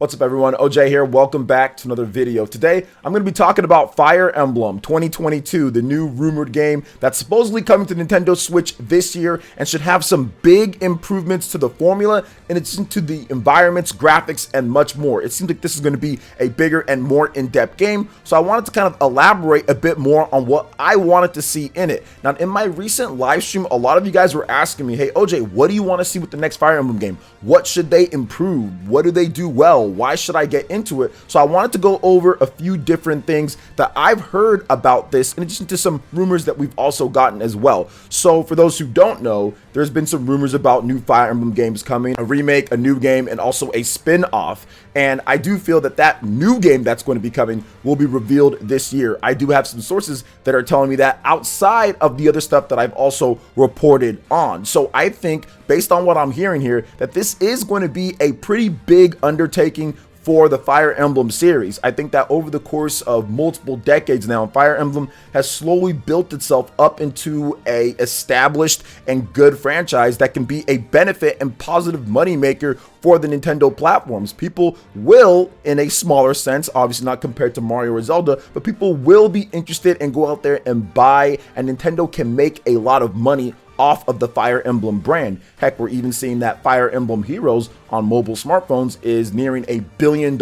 What's up everyone, OJ here. Welcome back to another video. Today, I'm going to be talking about Fire Emblem 2022, the new rumored game that's supposedly coming to Nintendo Switch this year and should have some big improvements to the formula and it's into the environments, graphics, and much more. It seems like this is going to be a bigger and more in-depth game, so I wanted to kind of elaborate a bit more on what I wanted to see in it. Now, in my recent live stream, a lot of you guys were asking me, hey OJ, what do you want to see with the next Fire Emblem game? What should they improve? What do they do well? Why should I get into it? So I wanted to go over a few different things that I've heard about this, in addition to some rumors that we've also gotten as well. So for those who don't know, there's been some rumors about new Fire Emblem games coming, a remake, a new game, and also a spin-off. And I do feel that that new game that's going to be coming will be revealed this year. I do have some sources that are telling me that outside of the other stuff that I've also reported on. So I think, based on what I'm hearing here, that this is going to be a pretty big undertaking for the Fire Emblem series. I think that over the course of multiple decades now, Fire Emblem has slowly built itself up into a established and good franchise that can be a benefit and positive moneymaker for the Nintendo platforms. People will, in a smaller sense, obviously not compared to Mario or Zelda, but people will be interested and go out there and buy, and Nintendo can make a lot of money off of the Fire Emblem brand. Heck, we're even seeing that Fire Emblem Heroes on mobile smartphones is nearing $1 billion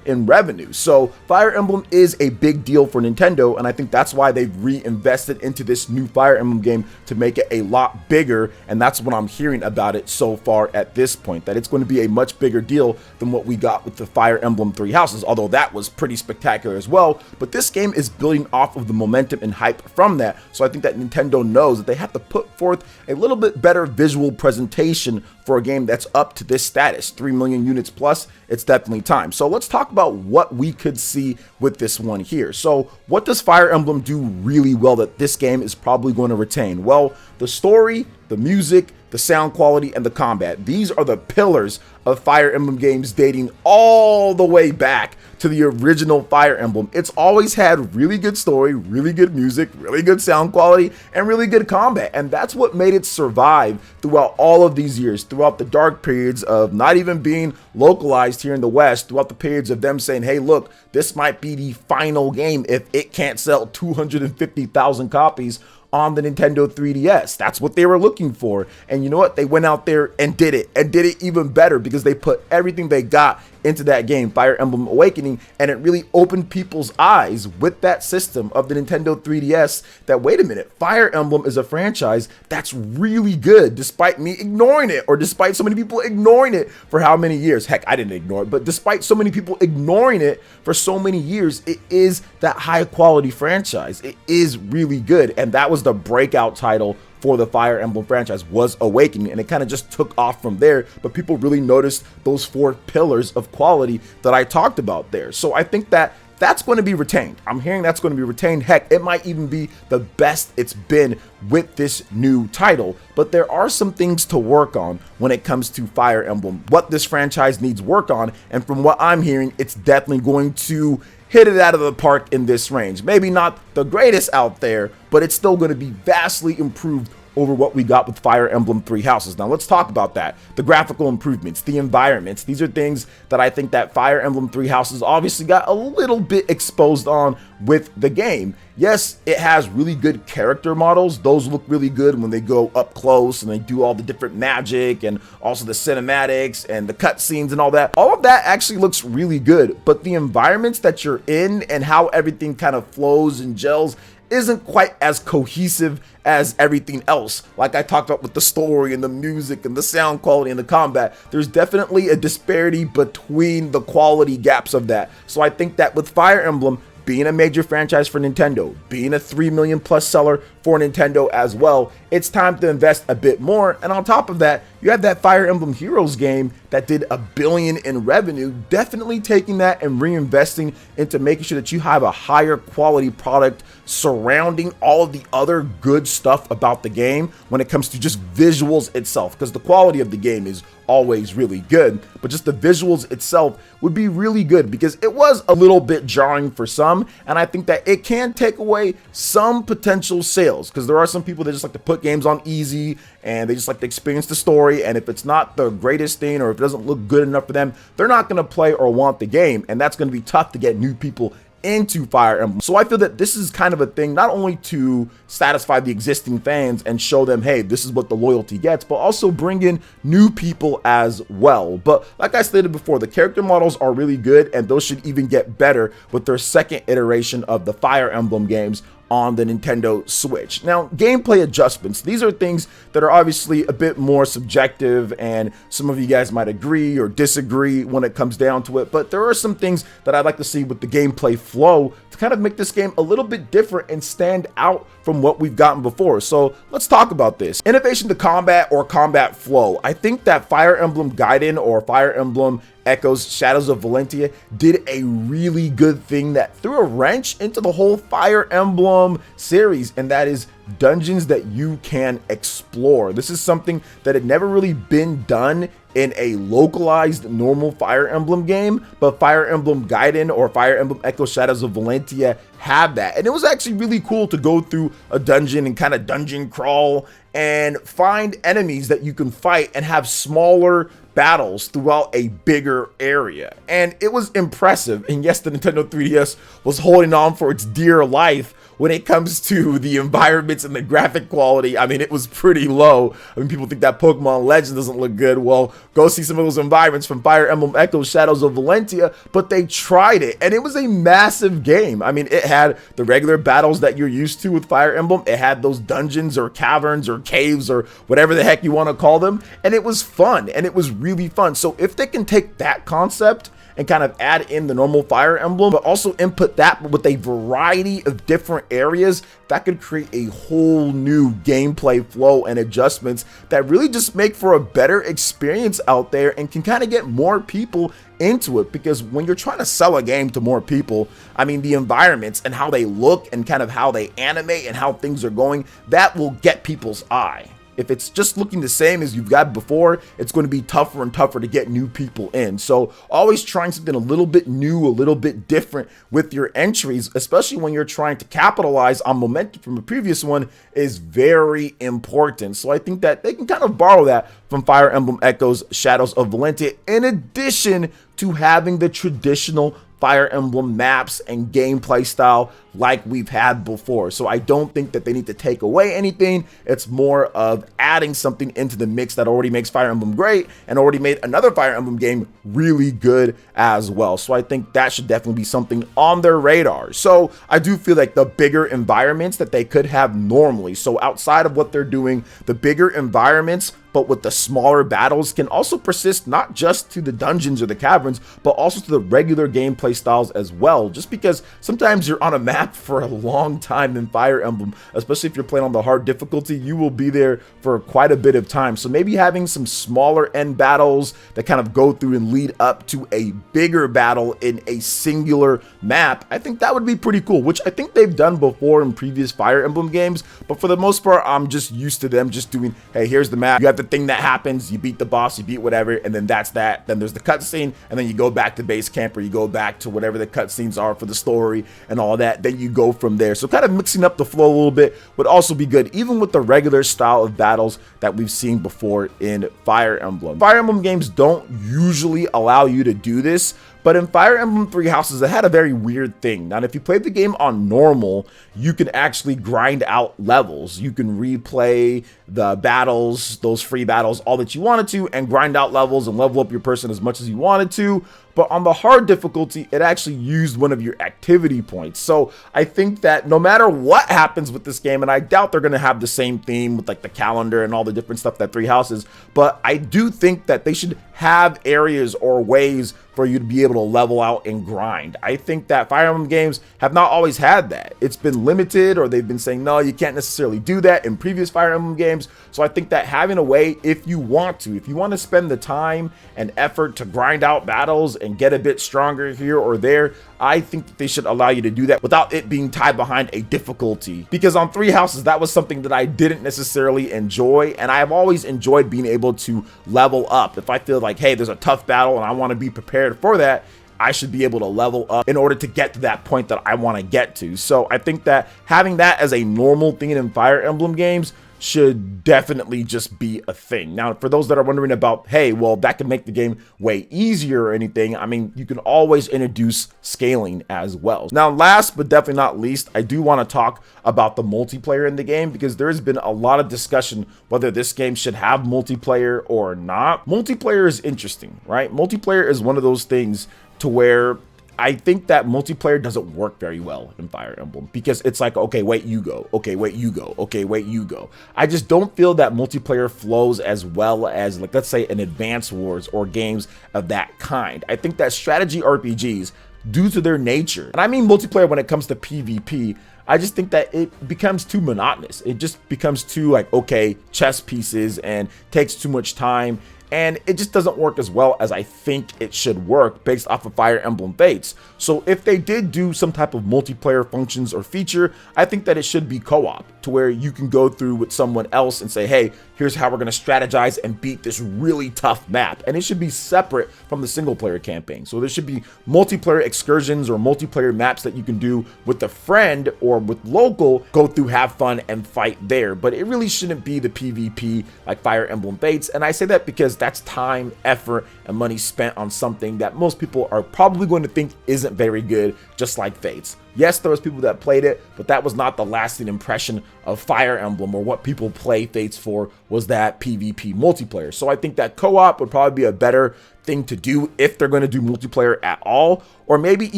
in revenue. So Fire Emblem is a big deal for Nintendo, and I think that's why they've reinvested into this new Fire Emblem game to make it a lot bigger, and that's what I'm hearing about it so far at this point, that it's going to be a much bigger deal than what we got with the Fire Emblem Three Houses, although that was pretty spectacular as well. But this game is building off of the momentum and hype from that, so I think that Nintendo knows that they have to put forth a little bit better visual presentation for a game that's up to this status, 3 million units plus. It's definitely time. So let's talk about what we could see with this one here. So what does Fire Emblem do really well that this game is probably going to retain? Well, the story, the music, the sound quality, and the combat. These are the pillars of Fire Emblem games dating all the way back to the original Fire Emblem. It's always had really good story, really good music, really good sound quality, and really good combat. And that's what made it survive throughout all of these years, throughout the dark periods of not even being localized here in the West, throughout the periods of them saying, hey, look, this might be the final game if it can't sell 250,000 copies on the Nintendo 3DS. That's what they were looking for. And you know what? They went out there and did it even better, because they put everything they got into that game, Fire Emblem Awakening, and it really opened people's eyes with that system of the Nintendo 3DS that, wait a minute, Fire Emblem is a franchise that's really good, despite me ignoring it, or despite so many people ignoring it for how many years. Heck, I didn't ignore it, but despite so many people ignoring it for so many years, it is that high quality franchise. It is really good, and that was the breakout title for the Fire Emblem franchise, was Awakening, and it kind of just took off from there. But people really noticed those 4 pillars of quality that I talked about there. So I think that that's going to be retained. I'm hearing that's going to be retained. Heck, it might even be the best it's been with this new title. But there are some things to work on when it comes to Fire Emblem, what this franchise needs work on, and from what I'm hearing, it's definitely going to hit it out of the park in this range. Maybe not the greatest out there, but it's still going to be vastly improved over what we got with Fire Emblem Three Houses. Now let's talk about that. The graphical improvements, the environments, these are things that I think that Fire Emblem Three Houses obviously got a little bit exposed on with the game. Yes, it has really good character models. Those look really good when they go up close and they do all the different magic and also the cinematics and the cutscenes and all that. All of that actually looks really good, but the environments that you're in and how everything kind of flows and gels isn't quite as cohesive as everything else. Like I talked about with the story and the music and the sound quality and the combat, there's definitely a disparity between the quality gaps of that. So I think that with Fire Emblem being a major franchise for Nintendo, being a 3 million plus seller for Nintendo as well, it's time to invest a bit more. And on top of that, you have that Fire Emblem Heroes game that did $1 billion in revenue, definitely taking that and reinvesting into making sure that you have a higher quality product surrounding all of the other good stuff about the game when it comes to just visuals itself, because the quality of the game is always really good, but just the visuals itself would be really good, because it was a little bit jarring for some, and I think that it can take away some potential sales, because there are some people that just like to put games on easy and they just like to experience the story, and if it's not the greatest thing, or if it doesn't look good enough for them, they're not going to play or want the game, and that's going to be tough to get new people into Fire Emblem. So I feel that this is kind of a thing not only to satisfy the existing fans and show them, hey, this is what the loyalty gets, but also bring in new people as well. But like I stated before, the character models are really good, and those should even get better with their second iteration of the Fire Emblem games on the Nintendo Switch. Now, gameplay adjustments, these are things that are obviously a bit more subjective, and some of you guys might agree or disagree when it comes down to it, but there are some things that I'd like to see with the gameplay flow to kind of make this game a little bit different and stand out from what we've gotten before. So let's talk about this. Innovation to combat or combat flow. I think that Fire Emblem Gaiden or Fire Emblem Echoes Shadows of Valentia did a really good thing that threw a wrench into the whole Fire Emblem series, and that is dungeons that you can explore. This is something that had never really been done in a localized normal Fire Emblem game, but Fire Emblem Gaiden or Fire Emblem Echo Shadows of Valentia had that, and it was actually really cool to go through a dungeon and kind of dungeon crawl and find enemies that you can fight and have smaller battles throughout a bigger area. And it was impressive. And yes, the Nintendo 3DS was holding on for its dear life when it comes to the environments and the graphic quality. I mean, it was pretty low. I mean, people think that Pokemon Legends doesn't look good. Well, go see some of those environments from Fire Emblem Echoes Shadows of Valentia, but they tried it, and it was a massive game. I mean, it had the regular battles that you're used to with Fire Emblem. It had those dungeons or caverns or caves or whatever the heck you want to call them, and it was fun, and it was really fun. So if they can take that concept and kind of add in the normal Fire Emblem, but also input that with a variety of different areas, that could create a whole new gameplay flow and adjustments that really just make for a better experience out there and can kind of get more people into it. Because when you're trying to sell a game to more people, I mean, the environments and how they look and kind of how they animate and how things are going, that will get people's eye. If it's just looking the same as you've got before, it's going to be tougher and tougher to get new people in. So always trying something a little bit new, a little bit different with your entries, especially when you're trying to capitalize on momentum from a previous one, is very important. So I think that they can kind of borrow that from Fire Emblem Echoes Shadows of Valentia, in addition to having the traditional Fire Emblem maps and gameplay style like we've had before. So I don't think that they need to take away anything. It's more of adding something into the mix that already makes Fire Emblem great and already made another Fire Emblem game really good as well. So I think that should definitely be something on their radar. So I do feel like the bigger environments that they could have normally, so outside of what they're doing, the bigger environments but with the smaller battles can also persist not just to the dungeons or the caverns, but also to the regular gameplay styles as well. Just because sometimes you're on a map for a long time in Fire Emblem, especially if you're playing on the hard difficulty, you will be there for quite a bit of time. So maybe having some smaller end battles that kind of go through and lead up to a bigger battle in a singular map, I think that would be pretty cool, which I think they've done before in previous Fire Emblem games. But for the most part, I'm just used to them just doing, hey, here's the map, you have the thing that happens, you beat the boss, you beat whatever, and then that's that. Then there's the cutscene, and then you go back to base camp, or you go back to whatever the cutscenes are for the story and all that. Then you go from there. So kind of mixing up the flow a little bit would also be good, even with the regular style of battles that we've seen before in Fire Emblem. Fire Emblem games don't usually allow you to do this, but in Fire Emblem Three Houses, it had a very weird thing. Now, if you played the game on normal, you can actually grind out levels. You can replay the battles, those free battles, all that you wanted to, and grind out levels and level up your person as much as you wanted to. But on the hard difficulty, it actually used one of your activity points. So I think that no matter what happens with this game, and I doubt they're going to have the same theme with like the calendar and all the different stuff that Three Houses, but I do think that they should have areas or ways for you to be able to level out and grind. I think that Fire Emblem games have not always had that. It's been limited, or they've been saying, no, you can't necessarily do that in previous Fire Emblem games. So I think that having a way, if you want to spend the time and effort to grind out battles and get a bit stronger here or there, I think that they should allow you to do that without it being tied behind a difficulty. Because on Three Houses, that was something that I didn't necessarily enjoy, and I have always enjoyed being able to level up. If I feel like, hey, there's a tough battle and I want to be prepared for that, I should be able to level up in order to get to that point that I want to get to. So I think that having that as a normal thing in Fire Emblem games should definitely just be a thing. Now, for those that are wondering about, hey, well, that could make the game way easier or anything, I mean, you can always introduce scaling as well. Now, last but definitely not least, I do want to talk about the multiplayer in the game, because there has been a lot of discussion whether this game should have multiplayer or not. Multiplayer is interesting, right? Multiplayer is one of those things to where I think that multiplayer doesn't work very well in Fire Emblem, because it's like, okay, wait, you go. Okay, wait, you go. Okay, wait, you go. I just don't feel that multiplayer flows as well as, like, let's say an Advance Wars or games of that kind. I think that strategy RPGs, due to their nature, and I mean multiplayer when it comes to PvP, I just think that it becomes too monotonous. It just becomes too like, okay, chess pieces, and takes too much time. And it just doesn't work as well as I think it should work based off of Fire Emblem Fates. So if they did do some type of multiplayer functions or feature, I think that it should be co-op, to where you can go through with someone else and say, hey, here's how we're going to strategize and beat this really tough map. And it should be separate from the single player campaign. So there should be multiplayer excursions or multiplayer maps that you can do with a friend or with local, go through, have fun, and fight there. But it really shouldn't be the PvP like Fire Emblem Fates. And I say that because that's time, effort, and money spent on something that most people are probably going to think isn't very good, just like Fates. Yes, there was people that played it, but that was not the lasting impression of Fire Emblem, or what people play Fates for was that PvP multiplayer. So I think that co-op would probably be a better thing to do if they're going to do multiplayer at all, or maybe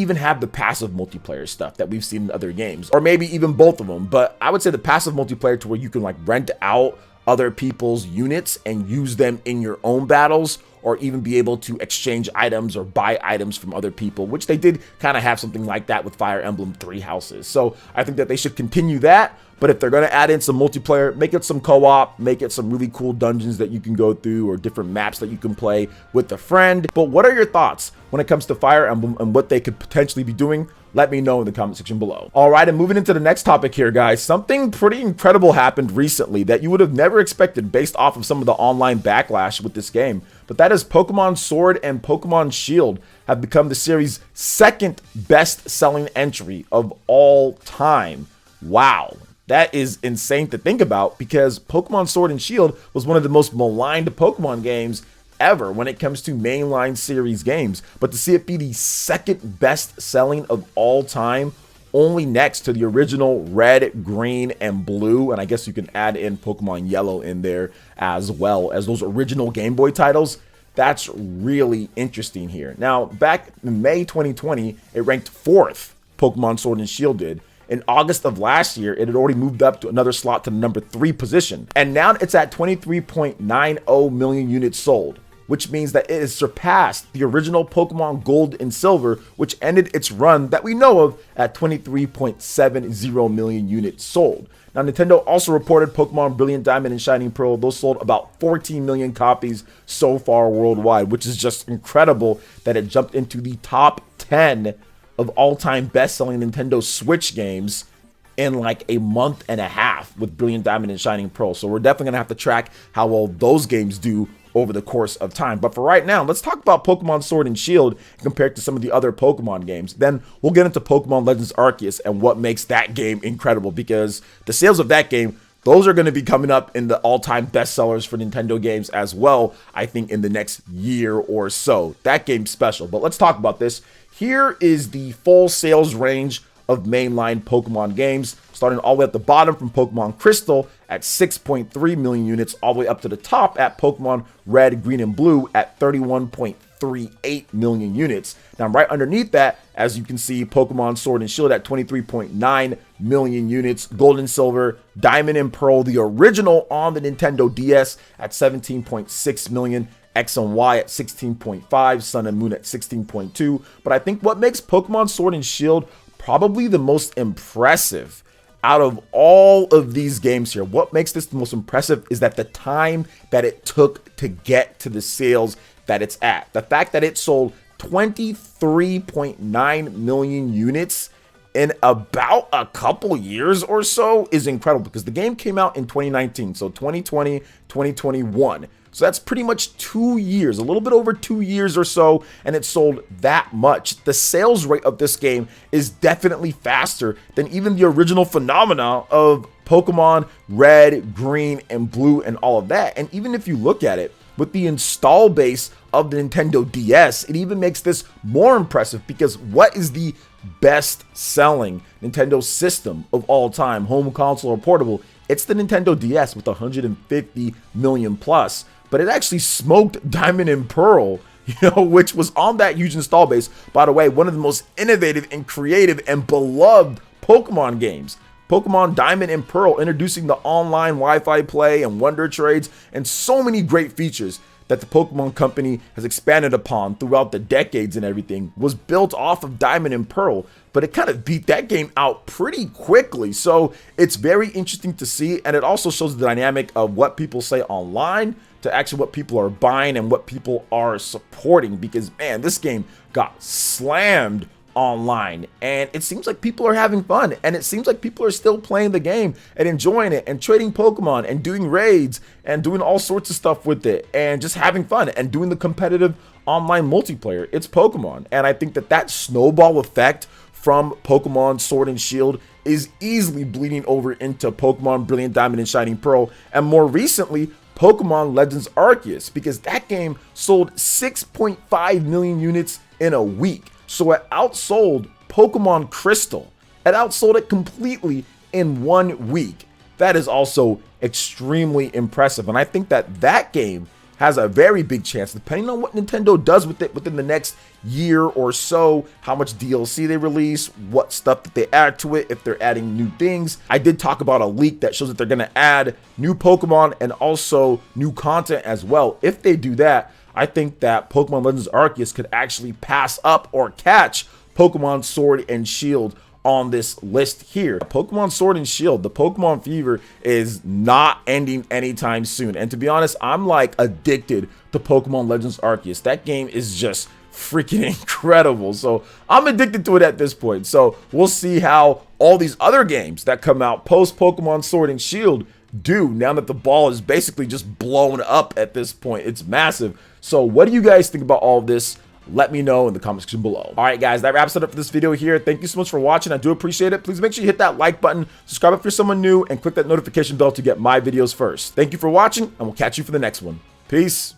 even have the passive multiplayer stuff that we've seen in other games, or maybe even both of them. But I would say the passive multiplayer, to where you can like rent out other people's units and use them in your own battles, or even be able to exchange items or buy items from other people, which they did kind of have something like that with Fire Emblem Three Houses. So I think that they should continue that. But if they're going to add in some multiplayer, make it some co-op, make it some really cool dungeons that you can go through, or different maps that you can play with a friend. But what are your thoughts when it comes to Fire Emblem and what they could potentially be doing? Let me know in the comment section below. All right, and moving into the next topic here, guys, something pretty incredible happened recently that you would have never expected based off of some of the online backlash with this game. But that is Pokemon Sword and Pokemon Shield have become the series' second best-selling entry of all time. Wow. That is insane to think about, because Pokemon Sword and Shield was one of the most maligned Pokemon games ever when it comes to mainline series games. But to see it be the second best selling of all time, only next to the original Red, Green, and Blue, and I guess you can add in Pokemon Yellow in there as well as those original Game Boy titles, that's really interesting here. Now, back in May 2020, it ranked 4th, Pokemon Sword and Shield did. In August of last year, it had already moved up to another slot to the number 3 position. And now it's at 23.90 million units sold, which means that it has surpassed the original Pokemon Gold and Silver, which ended its run that we know of at 23.70 million units sold. Now, Nintendo also reported Pokemon Brilliant Diamond and Shining Pearl. Those sold about 14 million copies so far worldwide, which is just incredible that it jumped into the top 10 of all-time best-selling Nintendo Switch games in like a month and a half with Brilliant Diamond and Shining Pearl. So we're definitely going to have to track how well those games do over the course of time. But for right now, let's talk about Pokemon Sword and Shield compared to some of the other Pokemon games. Then we'll get into Pokemon Legends Arceus and what makes that game incredible, because the sales of that game, those are going to be coming up in the all-time bestsellers for Nintendo games as well, I think, in the next year or so. That game's special. But let's talk about this. Here is the full sales range of mainline Pokemon games, starting all the way at the bottom from Pokemon Crystal at 6.3 million units, all the way up to the top at Pokemon Red, Green, and Blue at 31.38 million units. Now, right underneath that, as you can see, Pokemon Sword and Shield at 23.9 million units, Gold and Silver, Diamond and Pearl, the original on the Nintendo DS at 17.6 million, X and Y at 16.5, Sun and Moon at 16.2. But I think what makes Pokemon Sword and Shield probably the most impressive out of all of these games here, what makes this the most impressive is that the time that it took to get to the sales that it's at. The fact that it sold 23.9 million units in about a couple years or so is incredible, because the game came out in 2019, so 2020, 2021. So that's pretty much 2 years, a little bit over 2 years or so, and it sold that much. The sales rate of this game is definitely faster than even the original phenomena of Pokemon Red, Green, and Blue and all of that. And even if you look at it, with the install base of the Nintendo DS, it even makes this more impressive, because what is the best selling Nintendo system of all time, home console or portable? It's the Nintendo DS with 150 million plus, but it actually smoked Diamond and Pearl, which was on that huge install base. By the way, one of the most innovative and creative and beloved Pokemon games. Pokemon Diamond and Pearl, introducing the online Wi-Fi play and Wonder Trades and so many great features that the Pokemon Company has expanded upon throughout the decades and everything, was built off of Diamond and Pearl, but it kind of beat that game out pretty quickly. So it's very interesting to see, and it also shows the dynamic of what people say online to actually what people are buying and what people are supporting, because man, this game got slammed online, and it seems like people are having fun, and it seems like people are still playing the game and enjoying it and trading Pokemon and doing raids and doing all sorts of stuff with it and just having fun and doing the competitive online multiplayer. It's Pokemon, and I think that snowball effect from Pokemon Sword and Shield is easily bleeding over into Pokemon Brilliant Diamond and Shining Pearl, and more recently Pokemon Legends Arceus, because that game sold 6.5 million units in a week. So it outsold Pokemon Crystal. It outsold it completely in 1 week. That is also extremely impressive. And I think that game has a very big chance, depending on what Nintendo does with it within the next year or so, how much DLC they release, what stuff that they add to it, if they're adding new things. I did talk about a leak that shows that they're going to add new Pokemon and also new content as well. If they do that, I think that Pokemon Legends Arceus could actually pass up or catch Pokemon Sword and Shield on this list here. Pokemon Sword and Shield, the Pokemon fever is not ending anytime soon. And to be honest, I'm like addicted to Pokemon Legends Arceus. That game is just freaking incredible. So I'm addicted to it at this point. So we'll see how all these other games that come out post Pokemon Sword and Shield do, now that the ball is basically just blown up at this point. It's massive. So what do you guys think about all of this? Let me know in the comment section below. All right, guys, that wraps it up for this video here. Thank you so much for watching. I do appreciate it. Please make sure you hit that like button, subscribe if you're someone new, and click that notification bell to get my videos first. Thank you for watching, and we'll catch you for the next one. Peace.